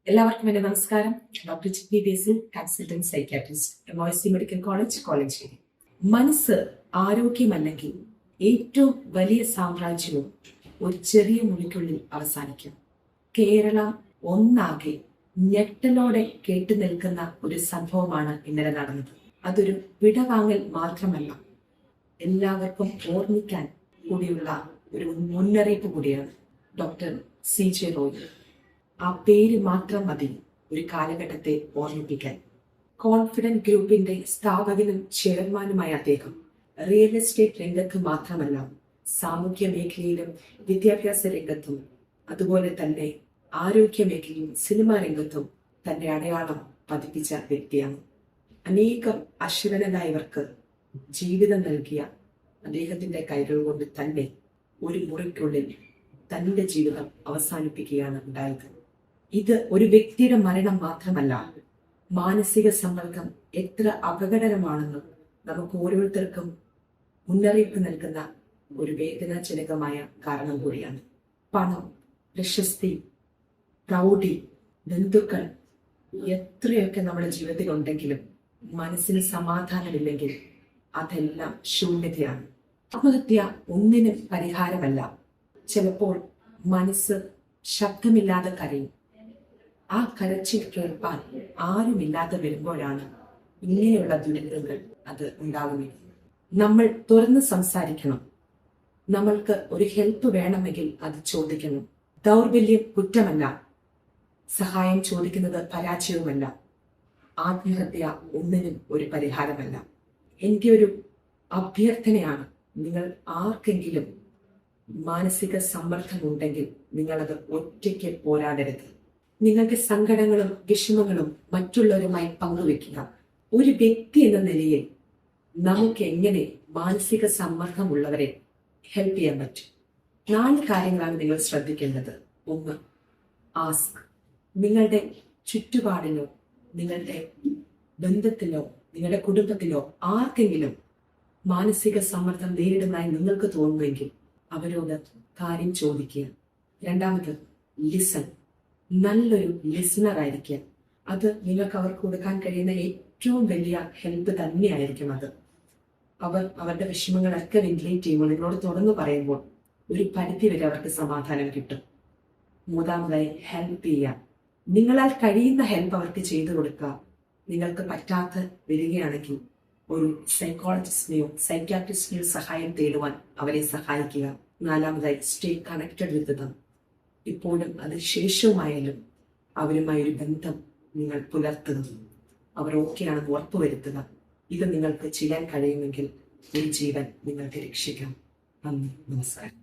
എല്ലാവർക്കും എൻ്റെ നമസ്കാരം. Doctor Chitty Basil, consultant psychiatrist, MOSC medical college, കോളേജിൽ. മനസ്സ് ആരോഗ്യമല്ലെങ്കിൽ ഏറ്റവും വലിയ സാമ്രാജ്യവും ഒരു ചെറിയ മുറിക്കുള്ളിൽ അവസാനിക്കും. കേരളം ഒന്നാകെ ഞെട്ടലോടെ കേട്ടു നിൽക്കുന്ന ഒരു സംഭവമാണ് ഇന്നലെ നടന്നത്. അതൊരു വിടവാങ്ങൽ മാത്രമല്ല, എല്ലാവർക്കും ഓർമ്മിക്കാൻ കൂടിയുള്ള ഒരു മുന്നറിയിപ്പ് കൂടിയാണ്. ഡോക്ടർ CJ റോയ്, ആ പേര് മാത്രം മതി ഒരു കാലഘട്ടത്തെ ഓർമ്മിപ്പിക്കാൻ. കോൺഫിഡന്റ് ഗ്രൂപ്പിന്റെ സ്ഥാപകനും ചെയർമാനുമായ അദ്ദേഹം റിയൽ എസ്റ്റേറ്റ് രംഗത്ത് മാത്രമല്ല, സാമൂഹ്യ മേഖലയിലും വിദ്യാഭ്യാസ രംഗത്തും അതുപോലെ തന്നെ ആരോഗ്യ മേഖലയിലും സിനിമാ രംഗത്തും തന്റെ അടയാളം പതിപ്പിച്ച വ്യക്തിയാണ്. അനേകം അശ്വരനായവർക്ക് ജീവിതം നൽകിയ അദ്ദേഹത്തിന്റെ കൈകൾ കൊണ്ട് തന്നെ ഒരു മുറിക്കുള്ളിൽ തന്റെ ജീവിതം അവസാനിപ്പിക്കുകയാണ് ഉണ്ടായത്. ഇത് ഒരു വ്യക്തിയുടെ മരണം മാത്രമല്ല, മാനസിക സമ്മർദ്ദം എത്ര അപകടകരമാണെന്ന് നമുക്ക് ഓരോരുത്തർക്കും മുന്നറിയിപ്പ് നൽകുന്ന ഒരു വേദനാജനകമായ കാരണം കൂടിയാണ്. പണം, പ്രശസ്തി, പ്രൗഢി, ബന്ധുക്കൾ എത്രയൊക്കെ നമ്മുടെ ജീവിതത്തിൽ ഉണ്ടെങ്കിലും മനസ്സിന് സമാധാനമില്ലെങ്കിൽ അതെല്ലാം ശൂന്യതയാണ്. ആത്മഹത്യ ഒന്നിനും പരിഹാരമല്ല. ചിലപ്പോൾ മനസ്സ് ശബ്ദമില്ലാതെ കരയും. ആ കരച്ചിൽ കേൾപ്പാൻ ആരുമില്ലാതെ വരുമ്പോഴാണ് ഇങ്ങനെയുള്ള ദുരന്തങ്ങൾ അത് ഉണ്ടാവുന്നത്. നമ്മൾ തുറന്ന് സംസാരിക്കണം. നമ്മൾക്ക് ഒരു ഹെൽപ്പ് വേണമെങ്കിൽ അത് ചോദിക്കണം. ദൗർബല്യം കുറ്റമല്ല, സഹായം ചോദിക്കുന്നത് പരാജയവുമല്ല, ആത്മഹത്യ ഒന്നിനും ഒരു പരിഹാരമല്ല. എൻ്റെ ഒരു അഭ്യർത്ഥനയാണ്, നിങ്ങൾ ആർക്കെങ്കിലും മാനസിക സമ്മർദ്ദമുണ്ടെങ്കിൽ നിങ്ങളത് ഒറ്റയ്ക്ക് പോരാടരുത്. നിങ്ങളുടെ സങ്കടങ്ങളും വിഷമങ്ങളും മറ്റുള്ളവരുമായി പങ്കുവെക്കുക. ഒരു വ്യക്തി എന്ന നിലയിൽ നമുക്ക് എങ്ങനെ മാനസിക സമ്മർദ്ദമുള്ളവരെ ഹെൽപ്പ് ചെയ്യാൻ പറ്റും? 4 കാര്യങ്ങളാണ് നിങ്ങൾ ശ്രദ്ധിക്കേണ്ടത്. 1, ആസ്ക്. നിങ്ങളുടെ ചുറ്റുപാടിലോ നിങ്ങളുടെ ബന്ധത്തിലോ നിങ്ങളുടെ കുടുംബത്തിലോ ആർക്കെങ്കിലും മാനസിക സമ്മർദ്ദം നേരിടുന്നതായി നിങ്ങൾക്ക് തോന്നുമെങ്കിൽ അവരോട് കാര്യം ചോദിക്കുക. 2, ലിസൺ. നല്ലൊരു ലിസണർ ആയിരിക്കുക. അത് നിങ്ങൾക്ക് അവർക്ക് കൊടുക്കാൻ കഴിയുന്ന ഏറ്റവും വലിയ ഹെൽപ്പ് തന്നെയായിരിക്കും. അത് അവരുടെ വിഷമങ്ങളൊക്കെ വെന്റിലേറ്റ് ചെയ്യുമ്പോൾ നിങ്ങളോട് തുറന്നു പറയുമ്പോൾ ഒരു പരിധി വരെ അവർക്ക് സമാധാനം കിട്ടും. 3, ഹെൽപ്പ് ചെയ്യുക. നിങ്ങളാൽ കഴിയുന്ന ഹെൽപ്പ് അവർക്ക് ചെയ്തു കൊടുക്കുക. നിങ്ങൾക്ക് പറ്റാത്ത വരികയാണെങ്കിൽ ഒരു സൈക്കോളജിസ്റ്റിനെയോ സൈക്യാട്രിസ്റ്റിനെയോ സഹായം തേടുവാൻ അവരെ സഹായിക്കുക. 4, സ്റ്റേ കണക്റ്റഡ് വിത്ത് ദം. ഇപ്പോഴും അത് ശേഷവുമായാലും അവരുമായി ഒരു ബന്ധം നിങ്ങൾ പുലർത്തുക. അവർ ഓക്കെയാണെന്ന് ഉറപ്പുവരുത്തുക. ഇത് നിങ്ങൾക്ക് ചെയ്യാൻ കഴിയുമെങ്കിൽ ഒരു ജീവൻ നിങ്ങൾക്ക് രക്ഷിക്കാം. നന്ദി, നമസ്കാരം.